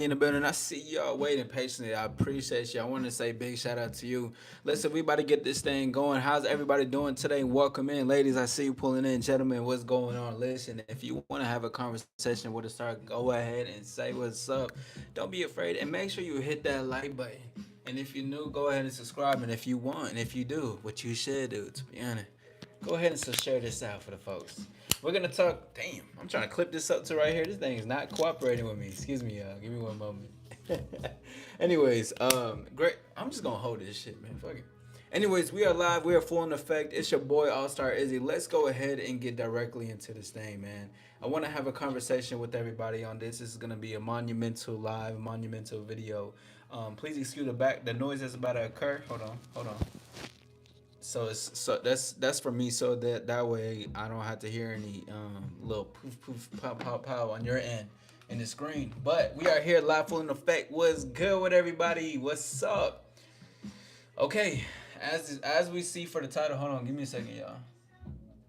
in the building. I see y'all waiting patiently. I appreciate you. I want to say big shout out to you. Listen, we about to get this thing going. How's everybody doing today? Welcome in, ladies. I see you pulling in, gentlemen. What's going on? Listen, if you want to have a conversation with us, start, go ahead and say what's up. Don't be afraid, and make sure you hit that like button. And if you're new, go ahead and subscribe. And if you want, and if you do, what you should do, to be honest, go ahead and share this out for the folks. We're gonna talk. Damn, I'm trying to clip this up to right here. This thing is not cooperating with me. Excuse me, y'all. Give me one moment. Anyways, great. I'm just gonna hold this shit, man. Fuck it. Anyways, we are live. We are full in effect. It's your boy All Star Izzy. Let's go ahead and get directly into this thing, man. I want to have a conversation with everybody on this. This is gonna be a monumental live, monumental video. Please excuse the noise that's about to occur. Hold on. So it's that's for me, so that way I don't have to hear any little poof poof pop pop pow on your end in the screen. But we are here live full in effect. What's good with everybody? What's up? Okay, as we see for the title, hold on, give me a second, y'all.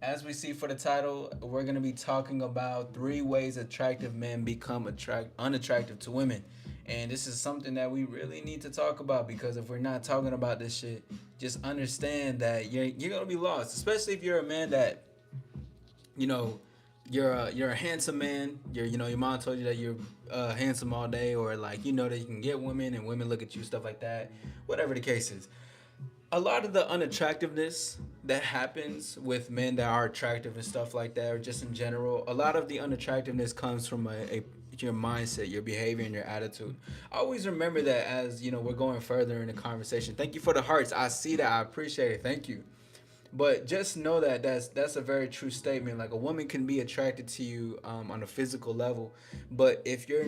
As we see for the title, we're gonna be talking about 3 ways attractive men become unattractive to women. And this is something that we really need to talk about, because if we're not talking about this shit, just understand that you're gonna be lost. Especially if you're a man that, you know, you're a handsome man. Your mom told you that you're handsome all day, or like that you can get women and women look at you, stuff like that. Whatever the case is, a lot of the unattractiveness that happens with men that are attractive and stuff like that, or just in general, a lot of the unattractiveness comes from a your mindset, your behavior, and your attitude. Always remember that as we're going further in the conversation. Thank you for the hearts. I see that. I appreciate it. Thank you. But just know that that's a very true statement. Like, a woman can be attracted to you on a physical level, but if your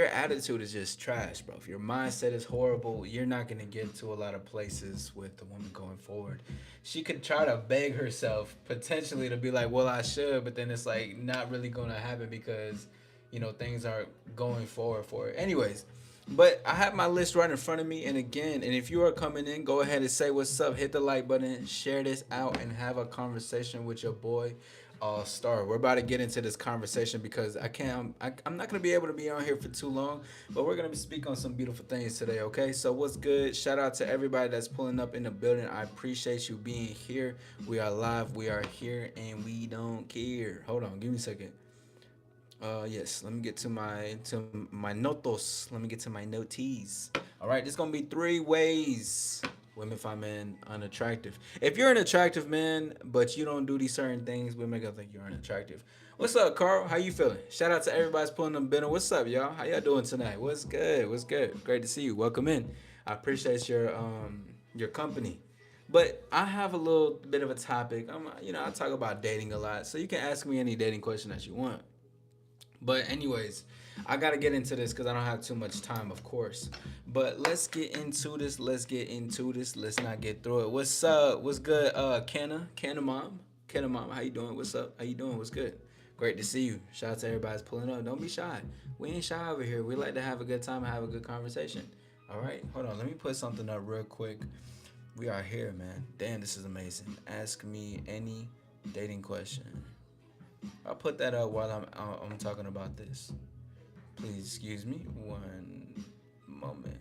attitude is just trash, bro, if your mindset is horrible, you're not gonna get to a lot of places with the woman going forward. She could try to beg herself potentially to be like, well, I should, but then it's like not really gonna happen, because things aren't going forward for it. Anyways, but I have my list right in front of me, and again, and if you are coming in, go ahead and say what's up, hit the like button, share this out, and have a conversation with your boy All Star. We're about to get into this conversation because I'm not gonna be able to be on here for too long, but we're gonna speak on some beautiful things today. Okay, so what's good? Shout out to everybody that's pulling up in the building. I appreciate you being here. We are live. We are here, and we don't care. Hold on, give me a second. Yes, let me get to my notos. Let me get to my noties. All right, there's gonna be 3 ways women find men unattractive. If you're an attractive man, but you don't do these certain things, women gonna think you're unattractive. What's up, Carl? How you feeling? Shout out to everybody's pulling them bitter. What's up, y'all? How y'all doing tonight? What's good? What's good? Great to see you. Welcome in. I appreciate your company. But I have a little bit of a topic. I talk about dating a lot, so you can ask me any dating question that you want. But anyways, I gotta get into this because I don't have too much time, of course. But let's get into this. Let's get into this. Let's not get through it. What's up? What's good? Kenna mom, how you doing? What's up? How you doing? What's good? Great to see you. Shout out to everybody's pulling up. Don't be shy. We ain't shy over here. We like to have a good time and have a good conversation. All right, hold on. Let me put something up real quick. We are here, man. Damn, this is amazing. Ask me any dating question. I'll put that up while I'm talking about this. Please excuse me one moment.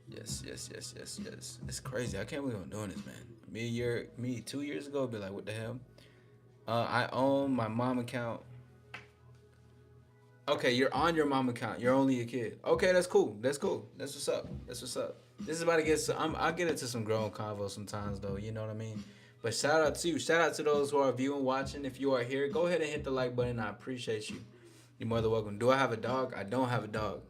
Yes. It's crazy. I can't believe I'm doing this, man. Me 2 years ago, be like, what the hell? I own my mom account. Okay, you're on your mom account. You're only a kid. Okay, that's cool. That's cool. That's what's up. That's what's up. This is about to get. I'll get into some grown convo sometimes, though. You know what I mean? But shout out to you. Shout out to those who are viewing, watching. If you are here, go ahead and hit the like button. I appreciate you. You're more than welcome. Do I have a dog? I don't have a dog.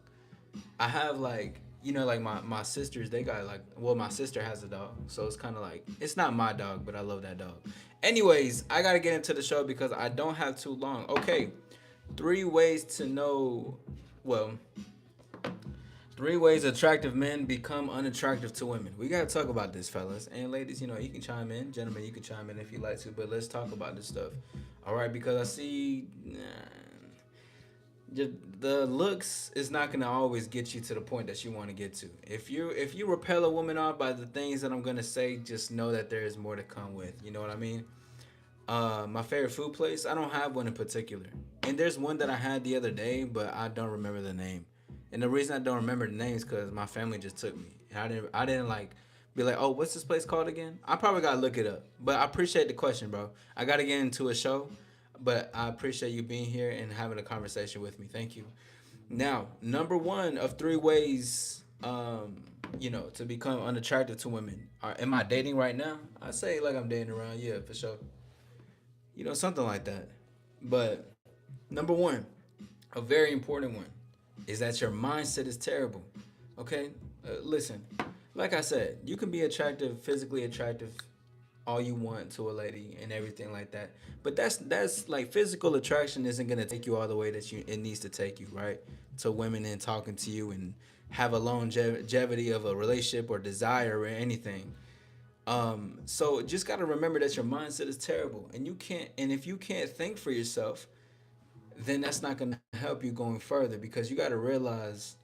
I have like my sisters. They got my sister has a dog, so it's kind of like it's not my dog, but I love that dog. Anyways, I gotta get into the show because I don't have too long. Okay, 3 ways to know. Well, 3 ways attractive men become unattractive to women. We gotta talk about this, fellas and ladies. You can chime in, gentlemen. You can chime in if you like to, but let's talk about this stuff. All right, because I see the looks is not gonna always get you to the point that you want to get to. If you repel a woman off by the things that I'm gonna say, just know that there is more to come with. You know what I mean? My favorite food place, I don't have one in particular. And there's one that I had the other day, but I don't remember the name. And the reason I don't remember the name is because my family just took me. And I didn't like be like, oh, what's this place called again? I probably gotta look it up. But I appreciate the question, bro. I gotta get into a show, but I appreciate you being here and having a conversation with me. Thank you. Now, number one of three ways, to become unattractive to women. Am I dating right now? I say like I'm dating around, yeah, for sure. Something like that. But number one, a very important one, is that your mindset is terrible. Okay? Listen, like I said, you can be attractive, physically attractive, all you want to a lady and everything like that. But that's like physical attraction isn't gonna take you all the way that it needs to take you, right? To women and talking to you and have a longevity of a relationship or desire or anything. So just gotta remember that your mindset is terrible, and you can't. And if you can't think for yourself, then that's not gonna help you going further because you gotta realize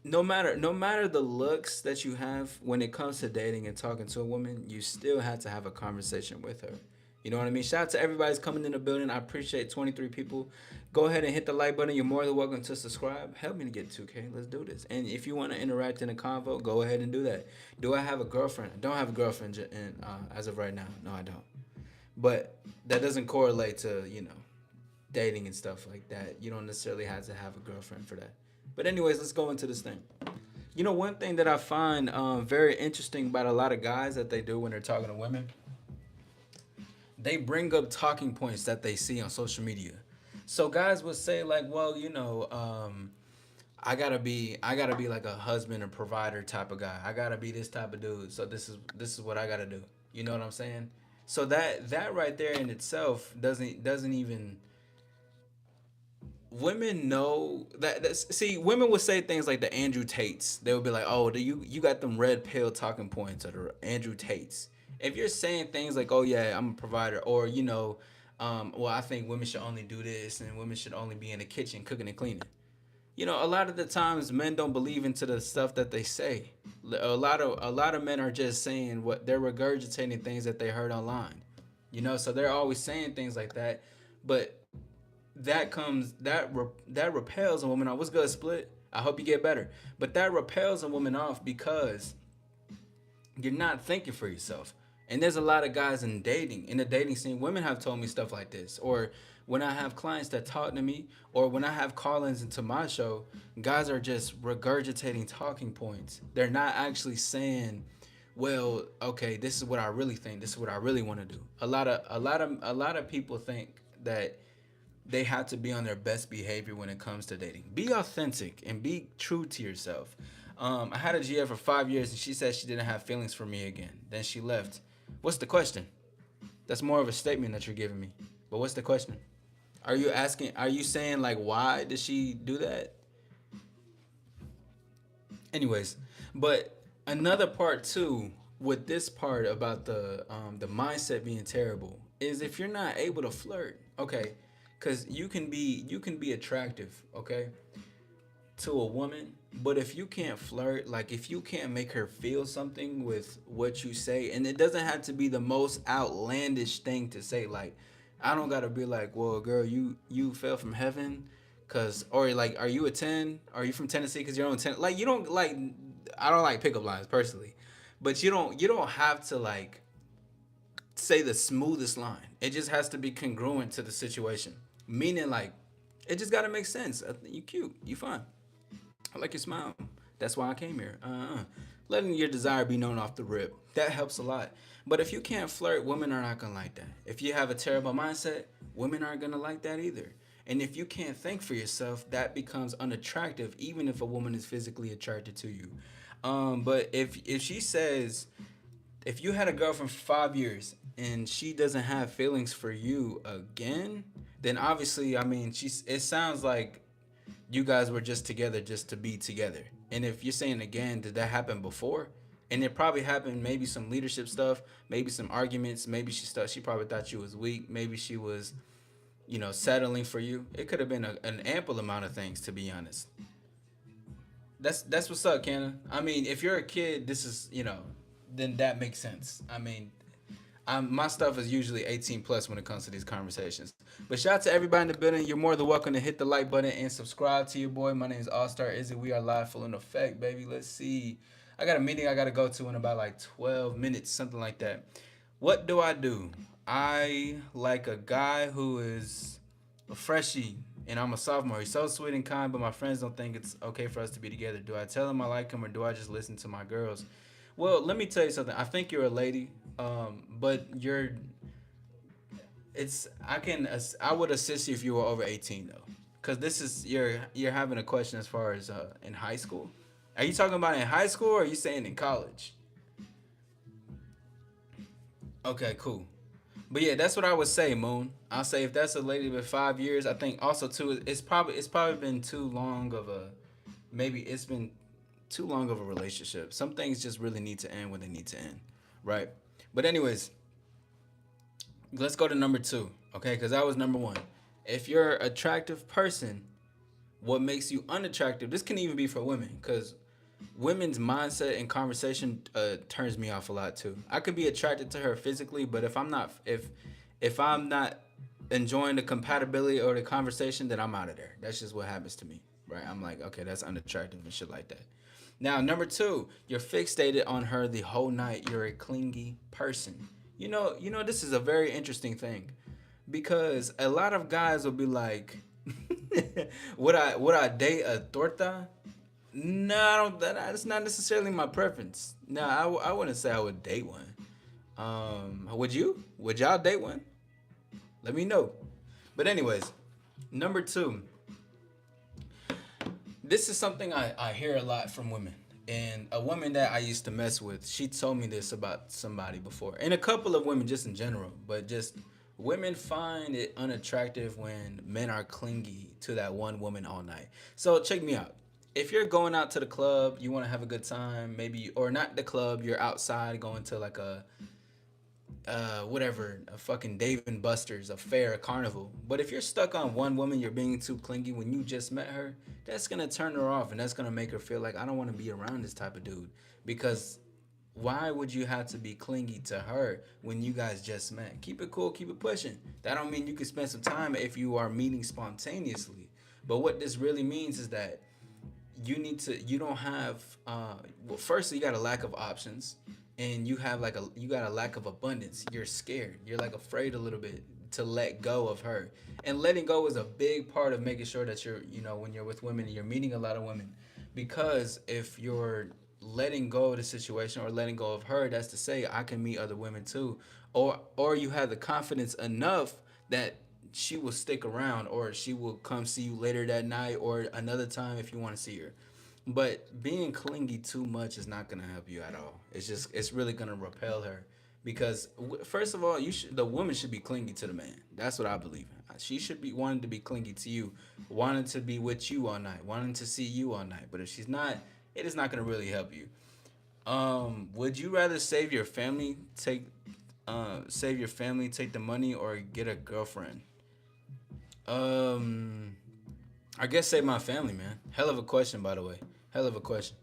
no matter the looks that you have when it comes to dating and talking to a woman, you still have to have a conversation with her. You know what I mean? Shout out to everybody's coming in the building. I appreciate 23 people. Go ahead and hit the like button. You're more than welcome to subscribe. Help me to get 2K. Let's do this. And if you want to interact in a convo, go ahead and do that. Do I have a girlfriend? I don't have a girlfriend as of right now. No, I don't. But that doesn't correlate to, dating and stuff like that. You don't necessarily have to have a girlfriend for that. But anyways, let's go into this thing. One thing that I find very interesting about a lot of guys that they do when they're talking to women, they bring up talking points that they see on social media. So guys would say like, well, I gotta be like a husband or provider type of guy. I gotta be this type of dude. So this is what I gotta do. You know what I'm saying? So that right there in itself doesn't even women know see, women would say things like the Andrew Tates. They would be like, oh, do you got them red pill talking points or the Andrew Tates. If you're saying things like, oh yeah, I'm a provider, or well, I think women should only do this and women should only be in the kitchen cooking and cleaning. A lot of the times men don't believe into the stuff that they say. A lot of men are just saying what they're regurgitating things that they heard online. So they're always saying things like that, but that repels a woman off. What's good, Split? I hope you get better. But that repels a woman off because you're not thinking for yourself. And there's a lot of guys in the dating scene. Women have told me stuff like this, or when I have clients that talk to me, or when I have call-ins into my show, guys are just regurgitating talking points. They're not actually saying, well, okay, this is what I really think. This is what I really want to do. A lot of people think that they have to be on their best behavior when it comes to dating. Be authentic and be true to yourself. I had a GF for 5 years and she said she didn't have feelings for me again. Then she left. What's the question? That's more of a statement that you're giving me. But what's the question? Are you saying like why did she do that? Anyways, but another part too with this part about the mindset being terrible is if you're not able to flirt, okay, because you can be attractive, okay, to a woman, but if you can't flirt, like if you can't make her feel something with what you say, and it doesn't have to be the most outlandish thing to say, like I don't gotta be like, well, girl, you fell from heaven, cause or like, are you a 10? Are you from Tennessee? Cause you're on 10. Like you don't like, I don't like pickup lines personally, but you don't have to like say the smoothest line. It just has to be congruent to the situation. Meaning like, it just gotta make sense. You cute, you fine. I like your smile. That's why I came here. Letting your desire be known off the rip. That helps a lot. But if you can't flirt, women are not gonna like that. If you have a terrible mindset, women aren't gonna like that either. And if you can't think for yourself, that becomes unattractive, even if a woman is physically attracted to you. But if she says, if you had a girlfriend for 5 years and she doesn't have feelings for you again, then obviously, I mean, it sounds like you guys were just together just to be together. And if you're saying again, did that happen before? And it probably happened, maybe some leadership stuff, maybe some arguments, maybe she probably thought you was weak, maybe she was, settling for you. It could have been an ample amount of things, to be honest. That's what's up, Canna. I mean, if you're a kid, this is, then that makes sense. I mean, My stuff is usually 18 plus when it comes to these conversations. But shout out to everybody in the building. You're more than welcome to hit the like button and subscribe to your boy. My name is All Star Izzy. We are live, full in effect, baby. Let's see. I got a meeting I got to go to in about like 12 minutes, something like that. What do I do? I like a guy who is a freshie and I'm a sophomore. He's so sweet and kind, but my friends don't think it's okay for us to be together. Do I tell him I like him or do I just listen to my girls? Well, let me tell you something. I think you're a lady, but you're. It's I would assist you if you were over 18 though, because this is you're having a question as far as in high school. Are you talking about in high school or are you saying in college? Okay, cool. But yeah, that's what I would say, Moon. I'll say if that's a lady with 5 years, I think also too it's probably been too long of a maybe it's been too long of a relationship. Some things just really need to end when they need to end, right? But anyways, let's go to number two, okay? Because that was number one. If you're an attractive person, what makes you unattractive? This can even be for women, because women's mindset and conversation turns me off a lot too. I could be attracted to her physically, but if I'm not enjoying the compatibility or the conversation, then I'm out of there. That's just what happens to me, right? I'm like, okay, that's unattractive and shit like that. Now, number two, you're fixated on her the whole night. You're a clingy person. This is a very interesting thing because a lot of guys will be like, would I date a torta? No, I don't. That's not necessarily my preference. No, I wouldn't say I would date one. Would you? Would y'all date one? Let me know. But anyways, number two, this is something I hear a lot from women. And a woman that I used to mess with, she told me this about somebody before. And a couple of women just in general, but just women find it unattractive when men are clingy to that one woman all night. So check me out. If you're going out to the club, you want to have a good time, maybe, or not the club, you're outside going to like a whatever, a fucking Dave and Buster's, a fair, a carnival. But if you're stuck on one woman, you're being too clingy when you just met her, that's gonna turn her off and that's gonna make her feel like I don't want to be around this type of dude. Because why would you have to be clingy to her when you guys just met? Keep it cool, keep it pushing. That don't mean you can spend some time if you are meeting spontaneously. But what this really means is that you don't have well, firstly you got a lack of options and you got a lack of abundance. You're scared, you're like afraid a little bit to let go of her. And letting go is a big part of making sure that when you're with women and you're meeting a lot of women, because if you're letting go of the situation or letting go of her, that's to say I can meet other women too, or you have the confidence enough that she will stick around or she will come see you later that night or another time if you want to see her. But being clingy too much is not gonna help you at all. It's really gonna repel her because first of all, the woman should be clingy to the man. That's what I believe in. She should be wanting to be clingy to you, wanting to be with you all night, wanting to see you all night. But if she's not, it is not gonna really help you. Would you rather save your family, take the money, or get a girlfriend? Um, I guess save my family, man. Hell of a question, by the way. Hell of a question.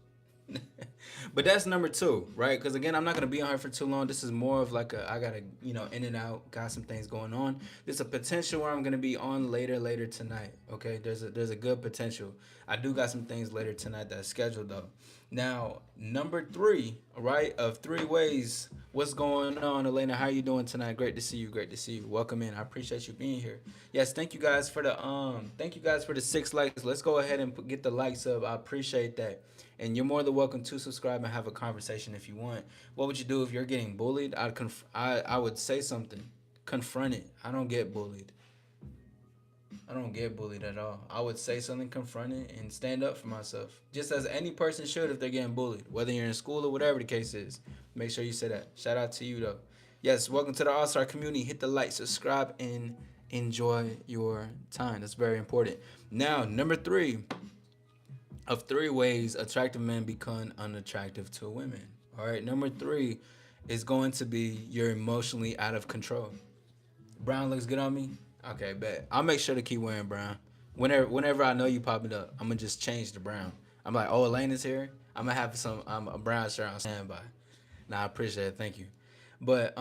But that's number two, right? Because again, I'm not gonna be on her for too long. This is more of like I gotta, in and out. Got some things going on. There's a potential where I'm gonna be on later tonight. Okay, there's a good potential. I do got some things later tonight that's scheduled though. Now, number three, right, of three ways. What's going on, Elena? How you doing tonight? Great to see you. Great to see you. Welcome in. I appreciate you being here. Yes, thank you guys for the 6 likes. Let's go ahead and get the likes up. I appreciate that. And you're more than welcome to subscribe and have a conversation if you want. What would you do if you're getting bullied? I would say something. Confront it. I don't get bullied at all. I would say something, confront it, and stand up for myself. Just as any person should if they're getting bullied, whether you're in school or whatever the case is. Make sure you say that. Shout out to you, though. Yes, welcome to the All Star community. Hit the like, subscribe, and enjoy your time. That's very important. Now, number three of three ways attractive men become unattractive to women. All right, number three is going to be you're emotionally out of control. Brown looks good on me. Okay, bet. I'll make sure to keep wearing brown. Whenever I know you popping up, I'm gonna just change the brown. I'm like, oh, Elena's here. I'm gonna have a brown shirt on standby. Nah, I appreciate it. Thank you. But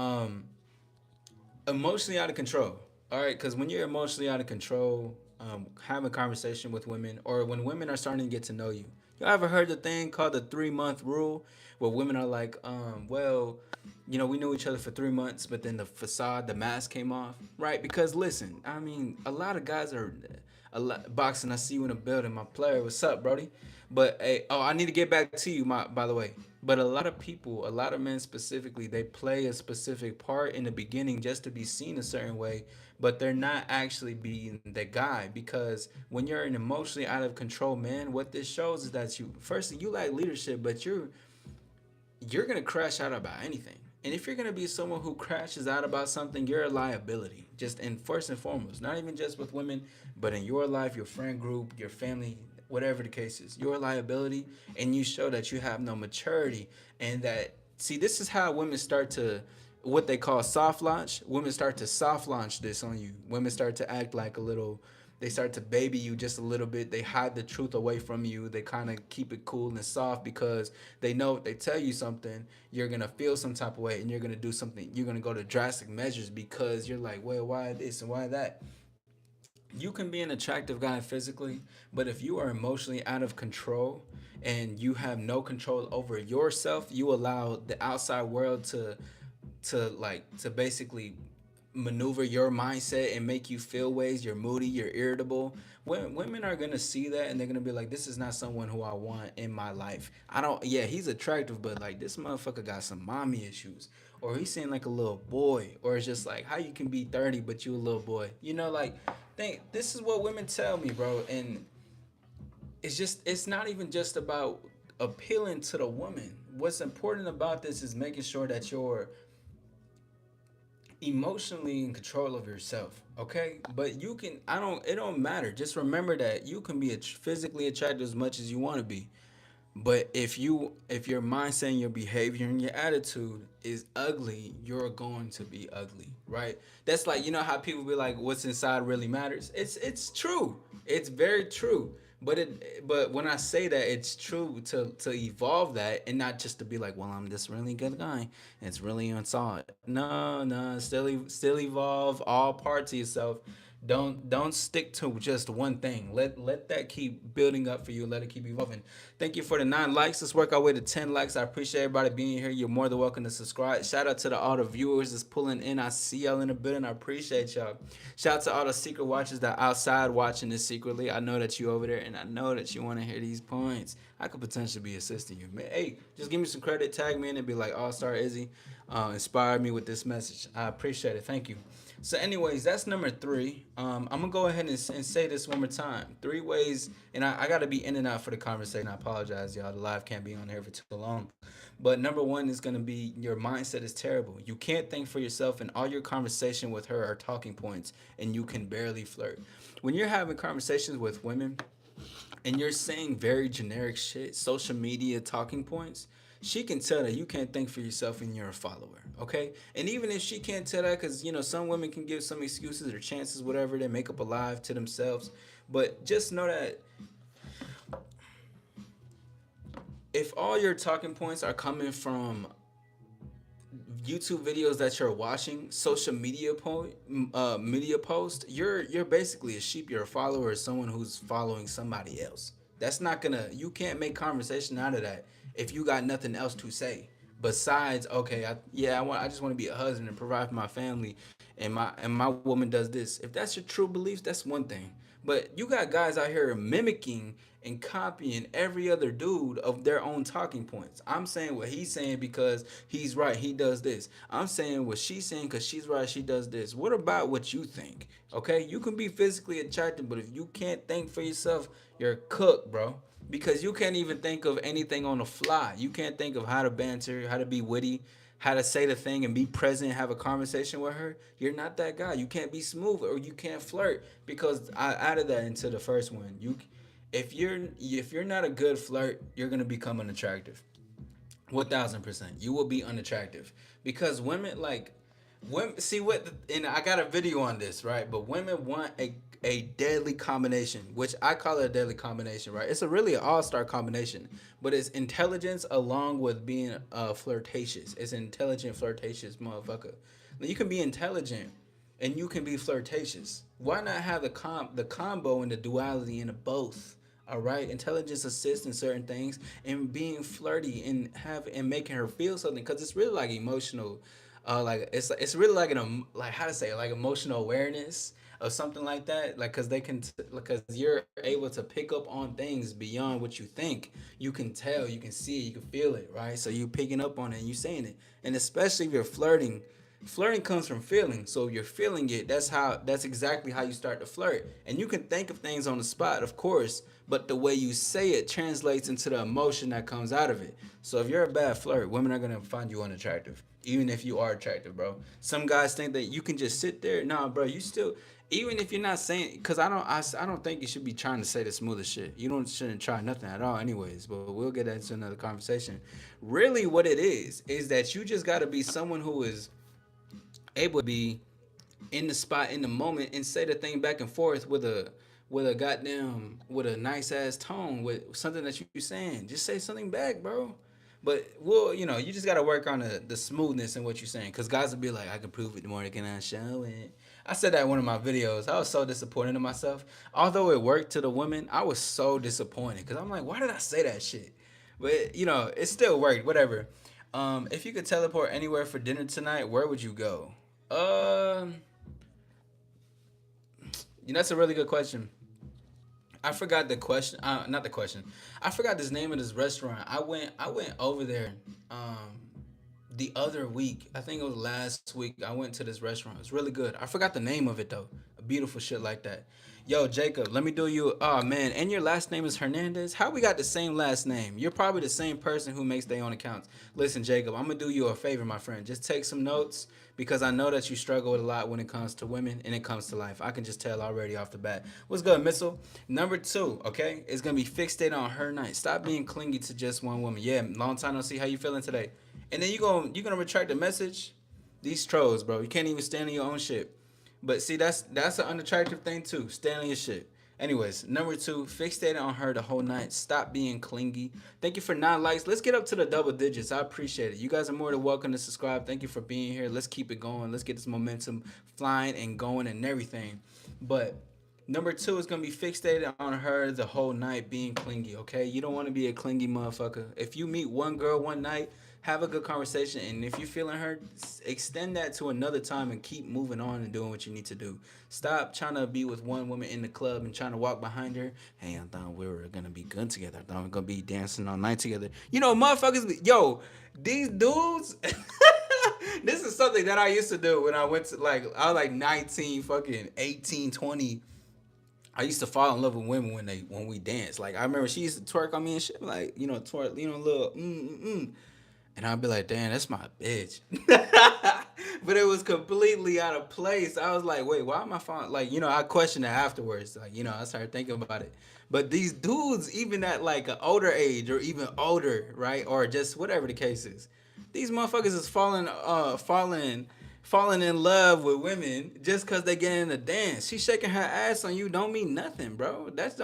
emotionally out of control. All right, because when you're emotionally out of control, having a conversation with women, or when women are starting to get to know you, you ever heard the thing called the 3 month rule, where women are like, well, we knew each other for 3 months, but then the facade, the mask came off, right? Because listen, I mean, a lot of guys are a lot boxing. I see you in the building, my player. What's up, Brody? But hey, oh, I need to get back to you, my by the way. But a lot of people, a lot of men specifically, they play a specific part in the beginning just to be seen a certain way, but they're not actually being the guy. Because when you're an emotionally out of control man, what this shows is that you, firstly, you lack leadership, but you're gonna crash out about anything. And if you're gonna be someone who crashes out about something, you're a liability. Just and first and foremost, not even just with women, but in your life, your friend group, your family, whatever the case is, you're a liability, and you show that you have no maturity. And that, see, this is how women start to, what they call soft launch. Women start to soft launch this on you. Women start to act like a little, they start to baby you just a little bit. They hide the truth away from you. They kind of keep it cool and soft because they know if they tell you something, you're gonna feel some type of way, and you're gonna do something. You're gonna go to drastic measures because you're like, well, why this and why that? You can be an attractive guy physically, but if you are emotionally out of control and you have no control over yourself, you allow the outside world to basically maneuver your mindset and make you feel ways. You're moody, you're irritable. Women are gonna see that and they're gonna be like, this is not someone who I want in my life. I don't, yeah, he's attractive, but like this motherfucker got some mommy issues. Or he's seeing like a little boy. Or it's just like how you can be 30 but you a little boy. Like, think this is what women tell me, bro. And it's not even just about appealing to the woman. What's important about this is making sure that you're emotionally in control of yourself, okay? But you can, I don't, it don't matter. Just remember that you can be physically attractive as much as you want to be. But if your mindset and your behavior and your attitude is ugly, you're going to be ugly, right? That's like, how people be like, what's inside really matters. It's true. It's very true. But when I say that, it's true to evolve that and not just to be like, well, I'm this really good guy. It's really unsolid. No, no, still evolve all parts of yourself. Don't stick to just one thing. Let that keep building up for you. Let it keep evolving. Thank you for the 9 likes. Let's work our way to 10 likes. I appreciate everybody being here. You're more than welcome to subscribe. Shout out to all the viewers that's pulling in. I see y'all in the building. I appreciate y'all. Shout out to all the secret watchers that are outside watching this secretly. I know that you over there, and I know that you want to hear these points. I could potentially be assisting you. Man, hey, just give me some credit. Tag me in and be like, All Star Izzy inspired me with this message. I appreciate it. Thank you. So, anyways, that's number 3. I'm gonna go ahead and say this one more time. 3 ways, and I gotta be in and out for the conversation. I apologize, y'all. The live can't be on here for too long. But number 1 is gonna be your mindset is terrible. You can't think for yourself, and all your conversation with her are talking points, and you can barely flirt. When you're having conversations with women, and you're saying very generic shit, social media talking points, she can tell that you can't think for yourself and you're a follower, okay? And even if she can't tell that, because, some women can give some excuses or chances, whatever, they make up a lie to themselves. But just know that if all your talking points are coming from YouTube videos that you're watching, social media post, you're basically a sheep. You're a follower, someone who's following somebody else. That's not gonna. You can't make conversation out of that if you got nothing else to say besides, okay, I just want to be a husband and provide for my family, and my woman does this. If that's your true beliefs, that's one thing. But you got guys out here mimicking and copying every other dude of their own talking points. I'm saying what he's saying because he's right, he does this. I'm saying what she's saying because she's right, she does this. What about what you think? Okay, you can be physically attractive, but if you can't think for yourself, you're cooked, bro. Because you can't even think of anything on the fly. You can't think of how to banter, how to be witty, how to say the thing and be present, have a conversation with her. You're not that guy. You can't be smooth or you can't flirt, because I added that into the first one. If you're not a good flirt, you're gonna become unattractive. 1,000%. You will be unattractive because women see what, and I got a video on this, right? But women want a deadly combination, which I call it a deadly combination, right? It's a really an all-star combination, but it's intelligence along with being flirtatious. It's an intelligent, flirtatious motherfucker. You can be intelligent and you can be flirtatious. Why not have the combo and the duality in the both? All right, intelligence assists in certain things, and being flirty and making her feel something, because it's really like emotional, like it's really like like how to say it, like emotional awareness or something like that. Like because you're able to pick up on things beyond what you think. You can tell, you can see it, you can feel it, right? So you picking up on it and you saying it, and especially if you're flirting. Flirting comes from feeling. So if you're feeling it, that's exactly how you start to flirt. And you can think of things on the spot, of course, but the way you say it translates into the emotion that comes out of it. So if you're a bad flirt, women are gonna find you unattractive. Even if you are attractive, bro. Some guys think that you can just sit there. Nah, bro, you still, even if you're not saying, because I don't think you should be trying to say the smoothest shit. You don't shouldn't try nothing at all anyways, but we'll get that into another conversation. Really what it is that you just gotta be someone who is able to be in the spot in the moment and say the thing back and forth with a nice ass tone, with something that you saying. Just say something back, bro. But well, you just gotta work on the smoothness in what you're saying, because guys will be like, I can prove it more than I show it. I said that in one of my videos. I was so disappointed in myself. Although it worked to the women, I was so disappointed because I'm like, why did I say that shit? But it still worked. Whatever. If you could teleport anywhere for dinner tonight, where would you go? Um, that's a really good question. I forgot the question. Not the question. I forgot this name of this restaurant. I went over there. The other week. I think it was last week. I went to this restaurant. It's really good. I forgot the name of it though. A beautiful shit like that. Yo, Jacob, let me do you. Oh man, and your last name is Hernandez. How we got the same last name? You're probably the same person who makes their own accounts. Listen, Jacob, I'm gonna do you a favor, my friend. Just take some notes, because I know that you struggle with a lot when it comes to women and it comes to life. I can just tell already off the bat. What's good, Missile? Number two, okay, is gonna be fixated on her night. Stop being clingy to just one woman. Yeah, long time no see. How you feeling today? And then you gonna retract the message. These trolls, bro. You can't even stand on your own shit. But see, that's an unattractive thing too. Stand on your shit. Anyways, number two, fixated on her the whole night. Stop being clingy. Thank you for 9 likes. Let's get up to the double digits. I appreciate it. You guys are more than welcome to subscribe. Thank you for being here. Let's keep it going. Let's get this momentum flying and going and everything. But number two is gonna be fixated on her the whole night, being clingy. Okay, you don't want to be a clingy motherfucker. If you meet one girl one night, have a good conversation, and if you're feeling her, extend that to another time and keep moving on and doing what you need to do. Stop trying to be with one woman in the club and trying to walk behind her. Hey, I thought we were gonna be good together. I thought we were gonna be dancing all night together. Motherfuckers. Yo, these dudes. This is something that I used to do when I went to, like, I was like 19, fucking 18, 20. I used to fall in love with women when we danced. Like, I remember she used to twerk on me and shit, like, twerk, little and I'd be like, damn, that's my bitch. But it was completely out of place. I was like, wait, why am I falling? Like, I questioned it afterwards. Like, I started thinking about it. But these dudes, even at like an older age or even older, right? Or just whatever the case is, these motherfuckers is falling in love with women just because they get in a dance. She shaking her ass on you don't mean nothing, bro. That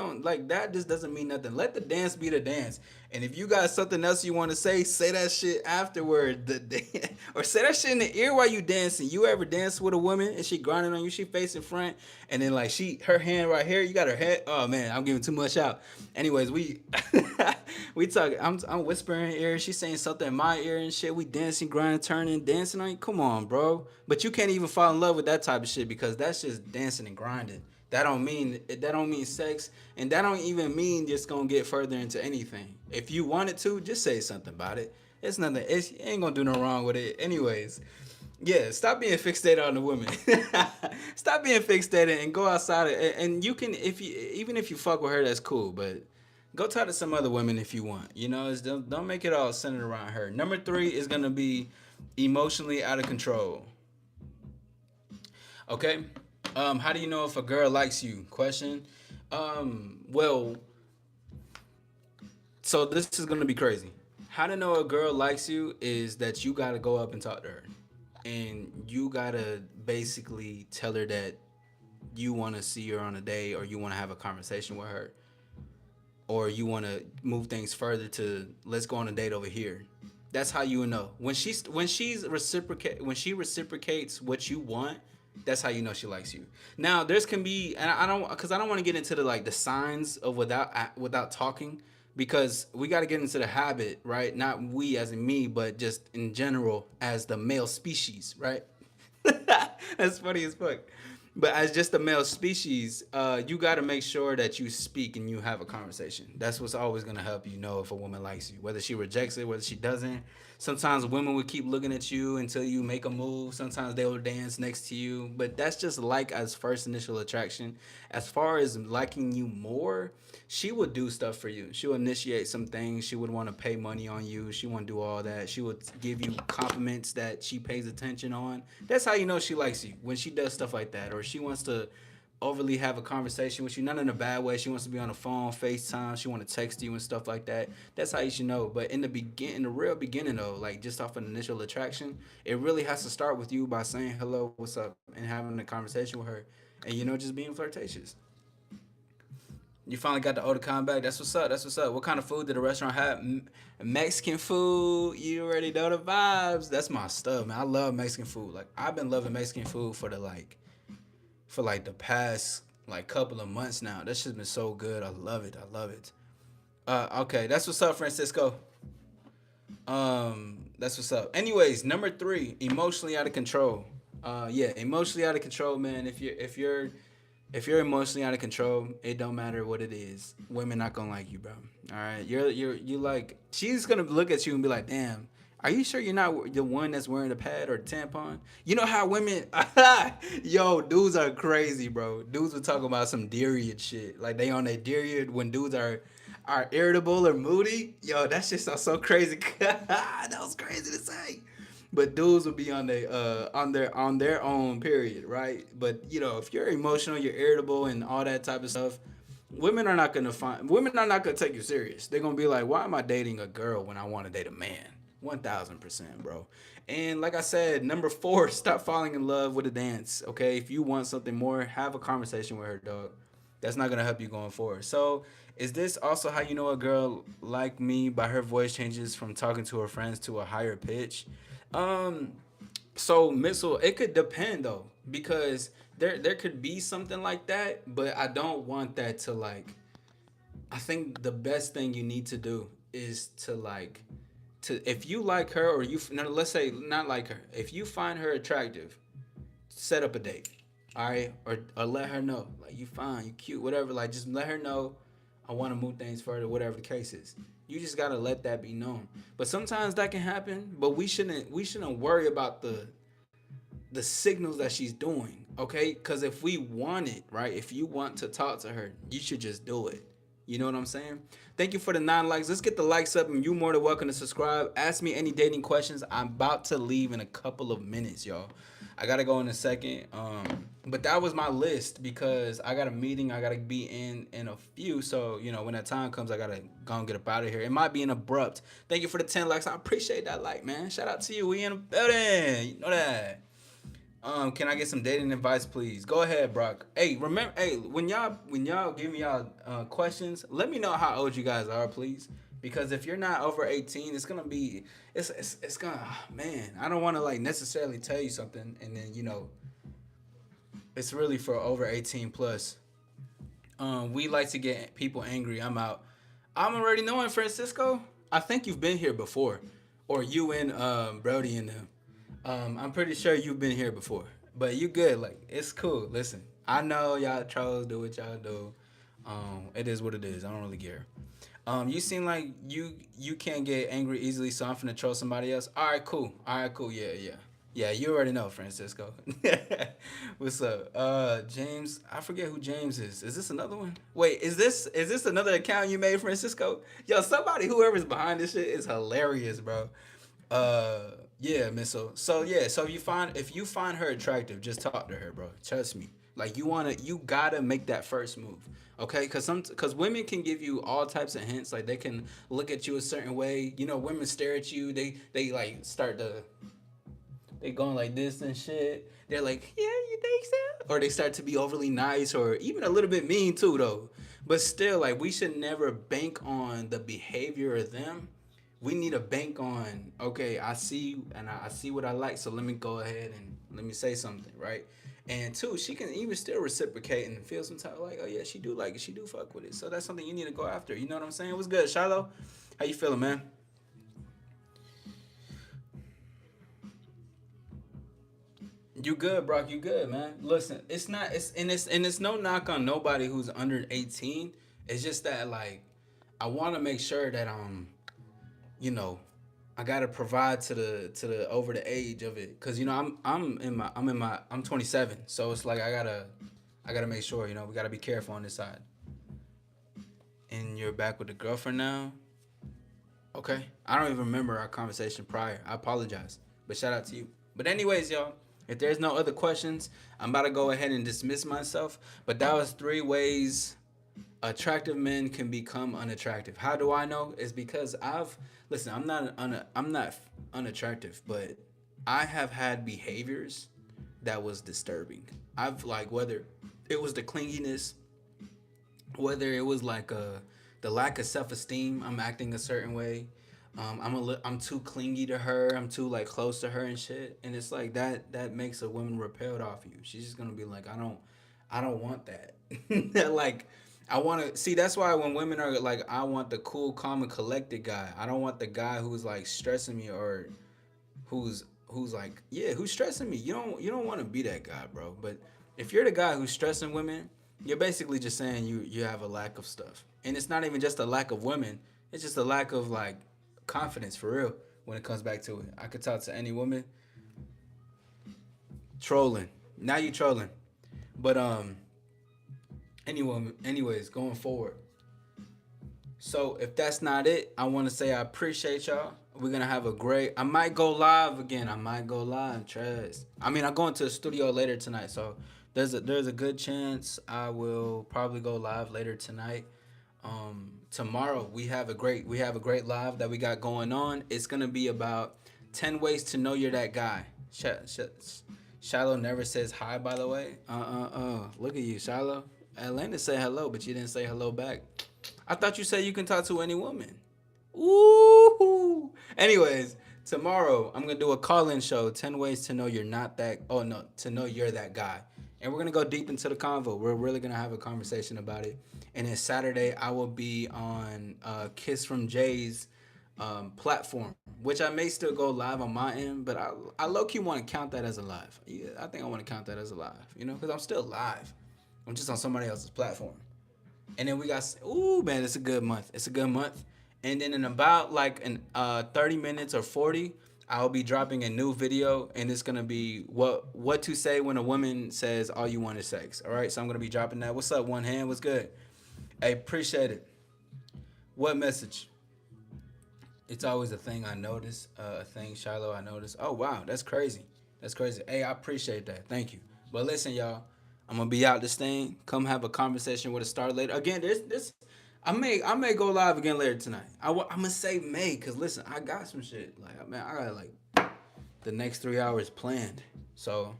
just doesn't mean nothing. Let the dance be the dance. And if you got something else you want to say that shit afterward. Or say that shit in the ear while you dancing. You ever dance with a woman and she grinding on you, she facing front, and then like her hand right here, you got her head. Oh man, I'm giving too much out. Anyways, we we talk. I'm whispering in her ear. She's saying something in my ear and shit. We dancing, grinding, turning, dancing on you. Come on, bro. But you can't even fall in love with that type of shit, because that's just dancing and grinding. That don't mean sex, and that don't even mean just gonna get further into anything. If you wanted to, just say something about it. It's nothing. You ain't gonna do no wrong with it. Anyways, yeah. Stop being fixated on the women. Stop being fixated and go outside. And you can, even if you fuck with her, that's cool. But go talk to some other women if you want. Don't make it all centered around her. Number three is gonna be emotionally out of control. Okay. How do you know if a girl likes you? Question. Well, so this is gonna be crazy. How to know a girl likes you is that you gotta go up and talk to her, and you gotta basically tell her that you want to see her on a date, or you want to have a conversation with her, or you want to move things further to let's go on a date over here. That's how you know when she reciprocates what you want. That's how you know she likes you. Now there's can be, and I don't, because I don't want to get into the like the signs of without talking, because we got to get into the habit, right? Not we as in me, but just in general as the male species, right? That's funny as fuck. But as just a male species, you got to make sure that you speak and you have a conversation. That's what's always going to help you know if a woman likes you, whether she rejects it, whether she doesn't. Sometimes women will keep looking at you until you make a move. Sometimes they will dance next to you. But that's just like as first initial attraction. As far as liking you more, she would do stuff for you. She would initiate some things. She would want to pay money on you. She want to do all that. She would give you compliments that she pays attention on. That's how you know she likes you, when she does stuff like that, or she wants to overly have a conversation with you, not in a bad way. She wants to be on the phone, FaceTime. She want to text you and stuff like that. That's how you should know. But in the real beginning though, like just off an initial attraction, it really has to start with you by saying hello, what's up, and having a conversation with her, and just being flirtatious. You finally got the eau de back. That's what's up. That's what's up. What kind of food did the restaurant have? Mexican food. You already know the vibes. That's my stuff, man. I love Mexican food. Like I've been loving Mexican food for like the past like couple of months now. That shit's been so good. I love it. I love it. Okay, that's what's up, Francisco. That's what's up. Anyways, number three, emotionally out of control. Yeah, emotionally out of control, man. If you're emotionally out of control, it don't matter what it is. Women not gonna like you, bro. All right, you like she's gonna look at you and be like, damn. Are you sure you're not the one that's wearing the pad or the tampon? You know how women, yo, dudes are crazy, bro. Dudes will talk about some period shit, like they on their period when dudes are irritable or moody. Yo, that shit sounds so crazy. That was crazy to say. But dudes will be on their own period, right? But if you're emotional, you're irritable and all that type of stuff, women are not gonna take you serious. They're gonna be like, why am I dating a girl when I want to date a man? 1000%, bro. And like I said, number four, stop falling in love with a dance. Okay, if you want something more, have a conversation with her, dog. That's not gonna help you going forward. So, is this also how you know a girl like me by her voice changes from talking to her friends to a higher pitch? Um, so Missile, it could depend though, because there could be something like that, but I don't want that to like. I think the best thing you need to do is to like to if you like her or you no, let's say not like her, if you find her attractive, set up a date, all right, or let her know like you fine, you cute, whatever. Like just let her know I want to move things further, whatever the case is. You just gotta let that be known. But sometimes that can happen. But we shouldn't worry about the signals that she's doing, okay? Because if we want it, right? If you want to talk to her, you should just do it. You know what I'm saying? Thank you for the 9 likes. Let's get the likes up, and you're more than welcome to subscribe. Ask me any dating questions. I'm about to leave in a couple of minutes, y'all. I gotta go in a second. But that was my list because I got a meeting I gotta be in a few. So when that time comes, I gotta go and get up out of here. It might be an abrupt. Thank you for the 10 likes. I appreciate that like, man. Shout out to you. We in the building. You know that. Can I get some dating advice, please? Go ahead, Brock. Hey, remember, hey, when y'all give me y'all questions, let me know how old you guys are, please. Because if you're not over 18, it's gonna be, it's gonna, man. I don't want to like necessarily tell you something, and then it's really for over 18 plus. We like to get people angry. I'm out. I'm already knowing Francisco. I think you've been here before, or you and Brody and them. I'm pretty sure you've been here before, but you good. Like it's cool. Listen, I know y'all trolls do what y'all do. It is what it is. I don't really care. You seem like you can't get angry easily, so I'm finna troll somebody else. All right, cool. All right, cool. Yeah, yeah. Yeah, you already know, Francisco. What's up? James, I forget who James is. Is this another one? Wait, is this another account you made, Francisco? Yo, somebody, whoever's behind this shit is hilarious, bro. Uh, yeah, Misso. So yeah, so if you find her attractive, just talk to her, bro. Trust me. Like you gotta make that first move, okay? Cause women can give you all types of hints. Like they can look at you a certain way. Women stare at you. They like start to they going like this and shit. They're like, yeah, you think so? Or they start to be overly nice or even a little bit mean too, though. But still, like we should never bank on the behavior of them. we need to bank on, okay, I see you and I see what I like, so let me go ahead and let me say something, right? And two, she can even still reciprocate and feel some type of like, oh yeah, she do like it, she do fuck with it. So that's something you need to go after. You know what I'm saying? What's good, Shiloh? How you feeling, man? You good, Brock? You good, man? Listen, it's not. It's no knock on nobody who's under 18. It's just that like, I want to make sure that you know, I gotta provide to the over the age of it, cause you know I'm 27, so it's like I gotta make sure, you know, we gotta be careful on this side. And you're back with the girlfriend now. Okay. I don't even remember our conversation prior. I apologize. But shout out to you. But anyways, y'all, if there's no other questions, I'm about to go ahead and dismiss myself. But that was 3 ways attractive men can become unattractive. How do I know? It's because I've listen, I'm not unattractive, but I have had behaviors that was disturbing. I've like whether it was the clinginess, whether it was like the lack of self esteem, I'm acting a certain way. I'm too clingy to her. I'm too like close to her and shit. And it's like that makes a woman repelled off you. She's just gonna be like, I don't want that. Like I want to see. That's why when women are like, I want the cool, calm, and collected guy. I don't want the guy who's like stressing me or who's like, yeah, who's stressing me. You don't want to be that guy, bro. But if you're the guy who's stressing women, you're basically just saying you have a lack of stuff. And it's not even just a lack of women. It's just a lack of like confidence for real when it comes back to it. I could talk to any woman trolling. Now you trolling. But anyways, going forward. So if that's not it, I want to say I appreciate y'all. We're gonna have a great. I might go live again. I might go live. Trust. I mean, I'm going to the studio later tonight, so there's a good chance I will probably go live later tonight. Tomorrow we have a great live that we got going on. It's gonna be about 10 ways to know you're that guy. Shiloh never says hi, by the way. Look at you, Shiloh. Atlanta said hello, but you didn't say hello back. I thought you said you can talk to any woman. Ooh. Anyways, tomorrow I'm gonna do a call-in show. 10 ways to know you're not that. Oh no, to know you're that guy. And we're gonna go deep into the convo. We're really gonna have a conversation about it. And then Saturday I will be on Kiss from Jay's platform, which I may still go live on my end, but I low key want to count that as a live. Yeah, I think I want to count that as a live. You know, because I'm still live. I'm just on somebody else's platform. And then we got, ooh man, it's a good month. It's a good month. And then in about like an 30 minutes or 40, I'll be dropping a new video, and it's gonna be what to say when a woman says all you want is sex. All right, so I'm gonna be dropping that. What's up, one hand? What's good? Hey, appreciate it. What message? It's always a thing I notice. A thing, Shiloh, I notice. Oh wow, that's crazy. That's crazy. Hey, I appreciate that. Thank you. But listen, y'all, I'm gonna be out this thing. Come have a conversation with a star later. Again, this. I may go live again later tonight. I'm gonna say may, cause listen, I got some shit. Like man, I got like the next 3 hours planned. So,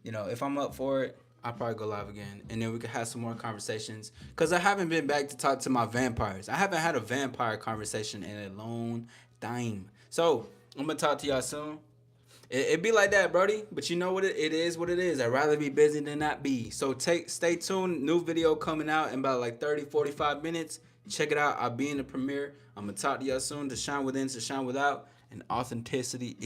you know, if I'm up for it, I'll probably go live again, and then we could have some more conversations. Cause I haven't been back to talk to my vampires. I haven't had a vampire conversation in a long time. So I'm gonna talk to y'all soon. It be like that, Brody. But you know what? It is what it is. I'd rather be busy than not be. So stay tuned. New video coming out in about like 30, 45 minutes. Check it out. I'll be in the premiere. I'm going to talk to y'all soon. To shine within, to shine without. And authenticity